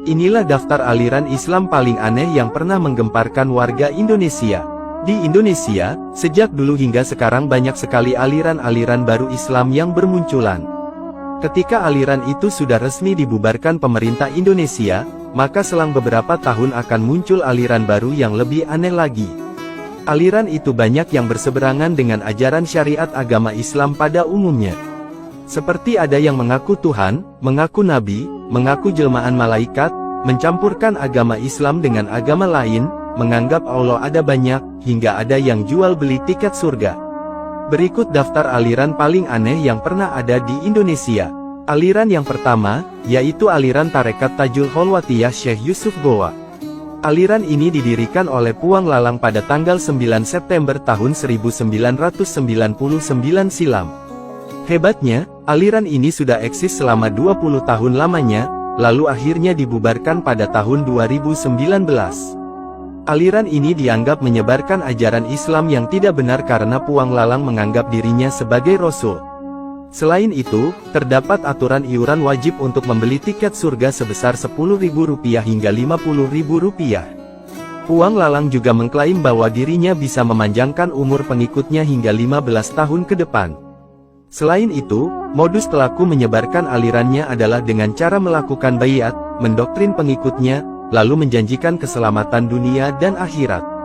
Inilah daftar aliran Islam paling aneh yang pernah menggemparkan warga Indonesia. Di Indonesia, sejak dulu hingga sekarang banyak sekali aliran-aliran baru Islam yang bermunculan. Ketika aliran itu sudah resmi dibubarkan pemerintah Indonesia, maka selang beberapa tahun akan muncul aliran baru yang lebih aneh lagi. Aliran itu banyak yang berseberangan dengan ajaran syariat agama Islam pada umumnya. Seperti ada yang mengaku Tuhan, mengaku Nabi, mengaku jelmaan malaikat, mencampurkan agama Islam dengan agama lain, menganggap Allah ada banyak, hingga ada yang jual beli tiket surga. Berikut daftar aliran paling aneh yang pernah ada di Indonesia. Aliran yang pertama, yaitu aliran Tarekat Tajul Kholwatiyah Syekh Yusuf Goa. Aliran ini didirikan oleh Puang Lalang pada tanggal 9 September tahun 1999 silam. Hebatnya, aliran ini sudah eksis selama 20 tahun lamanya, lalu akhirnya dibubarkan pada tahun 2019. Aliran ini dianggap menyebarkan ajaran Islam yang tidak benar karena Puang Lalang menganggap dirinya sebagai Rasul. Selain itu, terdapat aturan iuran wajib untuk membeli tiket surga sebesar Rp10.000 hingga Rp50.000. Puang Lalang juga mengklaim bahwa dirinya bisa memanjangkan umur pengikutnya hingga 15 tahun ke depan. Selain itu, modus pelaku menyebarkan alirannya adalah dengan cara melakukan baiat, mendoktrin pengikutnya, lalu menjanjikan keselamatan dunia dan akhirat.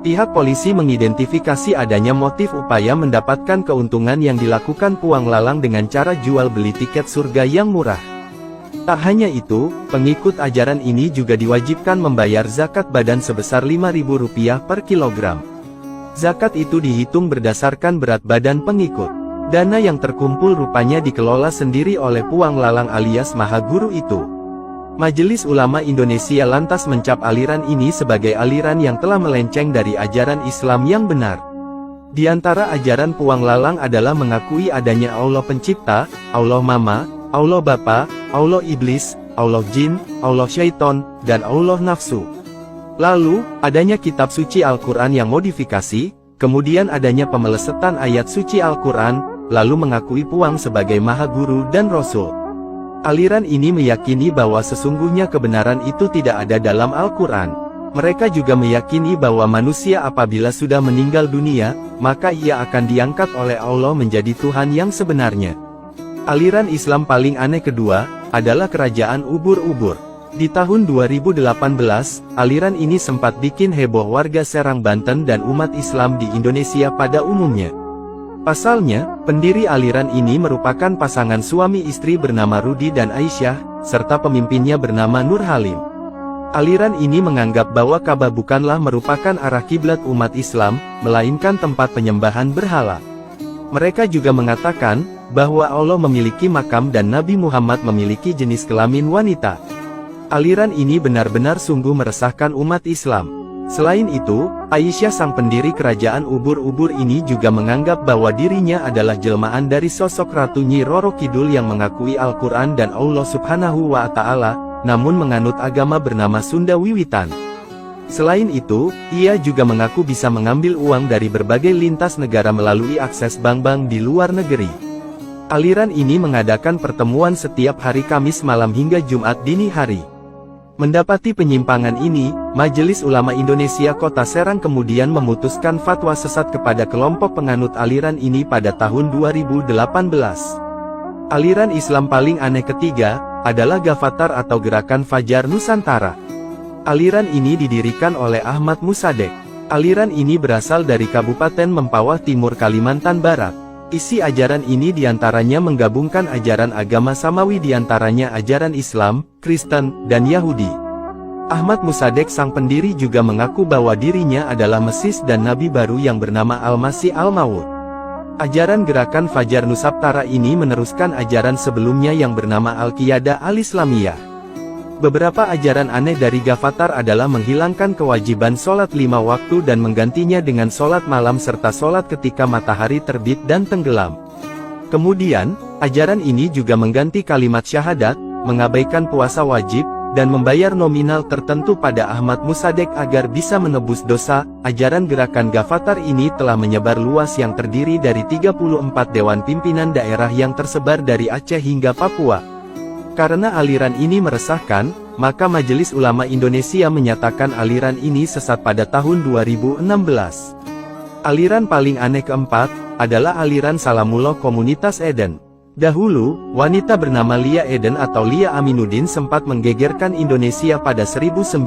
Pihak polisi mengidentifikasi adanya motif upaya mendapatkan keuntungan yang dilakukan Puang Lalang dengan cara jual beli tiket surga yang murah. Tak hanya itu, pengikut ajaran ini juga diwajibkan membayar zakat badan sebesar Rp5.000 per kilogram. Zakat itu dihitung berdasarkan berat badan pengikut. Dana yang terkumpul rupanya dikelola sendiri oleh Puang Lalang alias Maha Guru itu. Majelis Ulama Indonesia lantas mencap aliran ini sebagai aliran yang telah melenceng dari ajaran Islam yang benar. Di antara ajaran Puang Lalang adalah mengakui adanya Allah Pencipta, Allah Mama, Allah Bapa, Allah Iblis, Allah Jin, Allah Syaiton, dan Allah Nafsu. Lalu, adanya kitab suci Al-Quran yang modifikasi, kemudian adanya pemelesetan ayat suci Al-Quran, lalu mengakui Puang sebagai Maha Guru dan Rasul. Aliran ini meyakini bahwa sesungguhnya kebenaran itu tidak ada dalam Al-Quran. Mereka juga meyakini bahwa manusia apabila sudah meninggal dunia, maka ia akan diangkat oleh Allah menjadi Tuhan yang sebenarnya. Aliran Islam paling aneh kedua, adalah Kerajaan Ubur-Ubur. Di tahun 2018, aliran ini sempat bikin heboh warga Serang Banten dan umat Islam di Indonesia pada umumnya. Pasalnya, pendiri aliran ini merupakan pasangan suami istri bernama Rudi dan Aisyah, serta pemimpinnya bernama Nur Halim. Aliran ini menganggap bahwa Ka'bah bukanlah merupakan arah kiblat umat Islam, melainkan tempat penyembahan berhala. Mereka juga mengatakan, bahwa Allah memiliki makam dan Nabi Muhammad memiliki jenis kelamin wanita. Aliran ini benar-benar sungguh meresahkan umat Islam. Selain itu, Aisyah sang pendiri kerajaan Ubur-Ubur ini juga menganggap bahwa dirinya adalah jelmaan dari sosok Ratu Nyi Roro Kidul yang mengakui Al-Quran dan Allah Subhanahu wa Ta'ala, namun menganut agama bernama Sunda Wiwitan. Selain itu, ia juga mengaku bisa mengambil uang dari berbagai lintas negara melalui akses bank-bank di luar negeri. Aliran ini mengadakan pertemuan setiap hari Kamis malam hingga Jumat dini hari. Mendapati penyimpangan ini, Majelis Ulama Indonesia Kota Serang kemudian memutuskan fatwa sesat kepada kelompok penganut aliran ini pada tahun 2018. Aliran Islam paling aneh ketiga, adalah Gavatar atau Gerakan Fajar Nusantara. Aliran ini didirikan oleh Ahmad Musadek. Aliran ini berasal dari Kabupaten Mempawah Timur Kalimantan Barat. Isi ajaran ini diantaranya menggabungkan ajaran agama samawi diantaranya ajaran Islam, Kristen, dan Yahudi. Ahmad Musadek sang pendiri juga mengaku bahwa dirinya adalah Mesis dan Nabi baru yang bernama Al-Masih Al-Maud. Ajaran Gerakan Fajar Nusantara ini meneruskan ajaran sebelumnya yang bernama Al-Qiyadah Al-Islamiyah. Beberapa ajaran aneh dari Gavatar adalah menghilangkan kewajiban sholat 5 waktu dan menggantinya dengan sholat malam serta sholat ketika matahari terbit dan tenggelam. Kemudian, ajaran ini juga mengganti kalimat syahadat, mengabaikan puasa wajib, dan membayar nominal tertentu pada Ahmad Musadek agar bisa menebus dosa. Ajaran Gerakan Gavatar ini telah menyebar luas yang terdiri dari 34 dewan pimpinan daerah yang tersebar dari Aceh hingga Papua. Karena aliran ini meresahkan, maka Majelis Ulama Indonesia menyatakan aliran ini sesat pada tahun 2016. Aliran paling aneh keempat, adalah aliran Salamullah Komunitas Eden. Dahulu, wanita bernama Lia Eden atau Lia Aminuddin sempat menggegerkan Indonesia pada 1997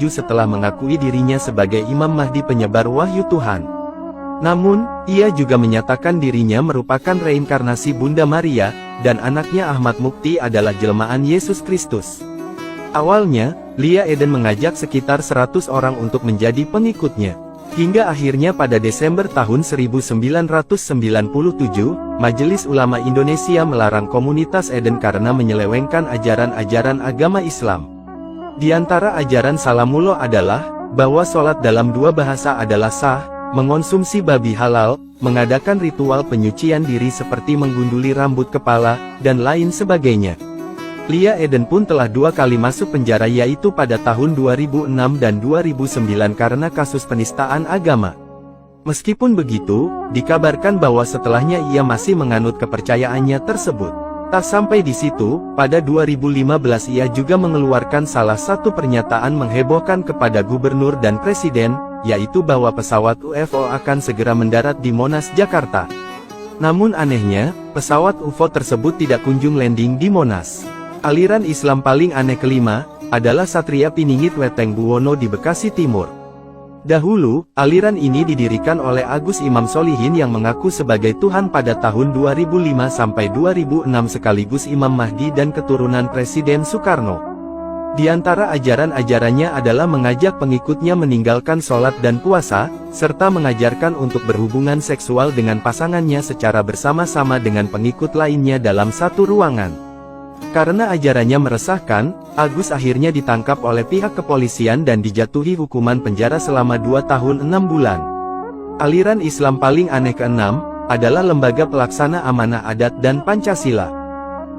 setelah mengakui dirinya sebagai Imam Mahdi penyebar wahyu Tuhan. Namun, ia juga menyatakan dirinya merupakan reinkarnasi Bunda Maria, dan anaknya Ahmad Mukti adalah jelmaan Yesus Kristus. Awalnya, Lia Eden mengajak sekitar 100 orang untuk menjadi pengikutnya. Hingga akhirnya pada Desember tahun 1997, Majelis Ulama Indonesia melarang komunitas Eden karena menyelewengkan ajaran-ajaran agama Islam. Di antara ajaran Salamullah adalah, bahwa sholat dalam dua bahasa adalah sah, mengonsumsi babi halal, mengadakan ritual penyucian diri seperti menggunduli rambut kepala, dan lain sebagainya. Lia Eden pun telah 2 kali masuk penjara yaitu pada tahun 2006 dan 2009 karena kasus penistaan agama. Meskipun begitu, dikabarkan bahwa setelahnya ia masih menganut kepercayaannya tersebut. Tak sampai di situ, pada 2015 ia juga mengeluarkan salah satu pernyataan menghebohkan kepada gubernur dan presiden, yaitu bahwa pesawat UFO akan segera mendarat di Monas, Jakarta. Namun anehnya, pesawat UFO tersebut tidak kunjung landing di Monas. Aliran Islam paling aneh kelima, adalah Satria Piningit Weteng Buwono di Bekasi Timur. Dahulu, aliran ini didirikan oleh Agus Imam Solihin yang mengaku sebagai Tuhan pada tahun 2005-2006 sekaligus Imam Mahdi dan keturunan Presiden Soekarno. Di antara ajaran-ajarannya adalah mengajak pengikutnya meninggalkan sholat dan puasa, serta mengajarkan untuk berhubungan seksual dengan pasangannya secara bersama-sama dengan pengikut lainnya dalam satu ruangan. Karena ajarannya meresahkan, Agus akhirnya ditangkap oleh pihak kepolisian dan dijatuhi hukuman penjara selama 2 tahun 6 bulan. Aliran Islam paling aneh keenam, adalah Lembaga Pelaksana Amanah Adat dan Pancasila.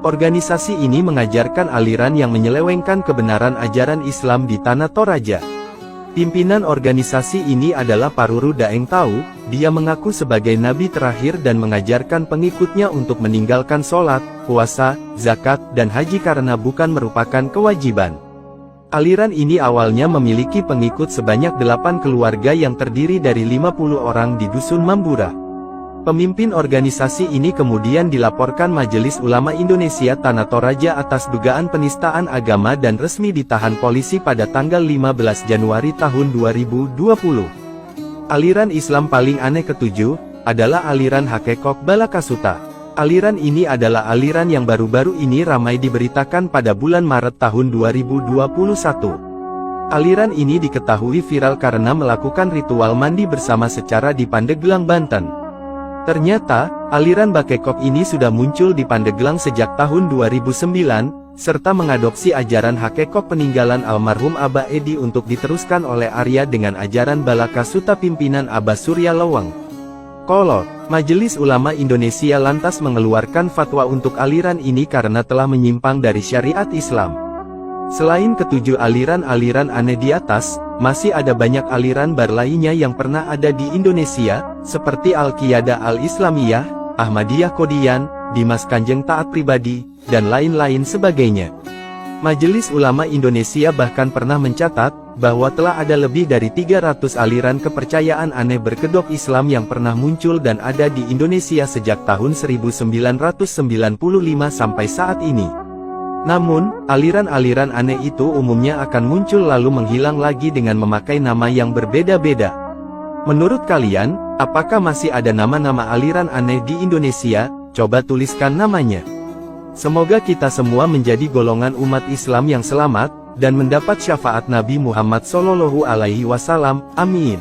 Organisasi ini mengajarkan aliran yang menyelewengkan kebenaran ajaran Islam di Tanah Toraja. Pimpinan organisasi ini adalah Paruru Daeng Tau, dia mengaku sebagai nabi terakhir dan mengajarkan pengikutnya untuk meninggalkan sholat, puasa, zakat, dan haji karena bukan merupakan kewajiban. Aliran ini awalnya memiliki pengikut sebanyak 8 keluarga yang terdiri dari 50 orang di Dusun Mambura. Pemimpin organisasi ini kemudian dilaporkan Majelis Ulama Indonesia Tanah Toraja atas dugaan penistaan agama dan resmi ditahan polisi pada tanggal 15 Januari tahun 2020. Aliran Islam paling aneh ketujuh, adalah aliran Hakekok Balakasuta. Aliran ini adalah aliran yang baru-baru ini ramai diberitakan pada bulan Maret tahun 2021. Aliran ini diketahui viral karena melakukan ritual mandi bersama secara di Pandeglang, Banten. Ternyata, aliran Bakekok ini sudah muncul di Pandeglang sejak tahun 2009, serta mengadopsi ajaran Hakekok peninggalan almarhum Abah Edi untuk diteruskan oleh Arya dengan ajaran Balakasuta pimpinan Abah Surya Loweng. Kolot, Majelis Ulama Indonesia lantas mengeluarkan fatwa untuk aliran ini karena telah menyimpang dari syariat Islam. Selain ketujuh aliran-aliran aneh di atas, masih ada banyak aliran baru lainnya yang pernah ada di Indonesia, seperti Al-Qiyadah Al-Islamiyah, Ahmadiyah Qodian, Dimas Kanjeng Taat Pribadi, dan lain-lain sebagainya. Majelis Ulama Indonesia bahkan pernah mencatat, bahwa telah ada lebih dari 300 aliran kepercayaan aneh berkedok Islam yang pernah muncul dan ada di Indonesia sejak tahun 1995 sampai saat ini. Namun, aliran-aliran aneh itu umumnya akan muncul lalu menghilang lagi dengan memakai nama yang berbeda-beda. Menurut kalian, apakah masih ada nama-nama aliran aneh di Indonesia? Coba tuliskan namanya. Semoga kita semua menjadi golongan umat Islam yang selamat, dan mendapat syafaat Nabi Muhammad SAW. Amin.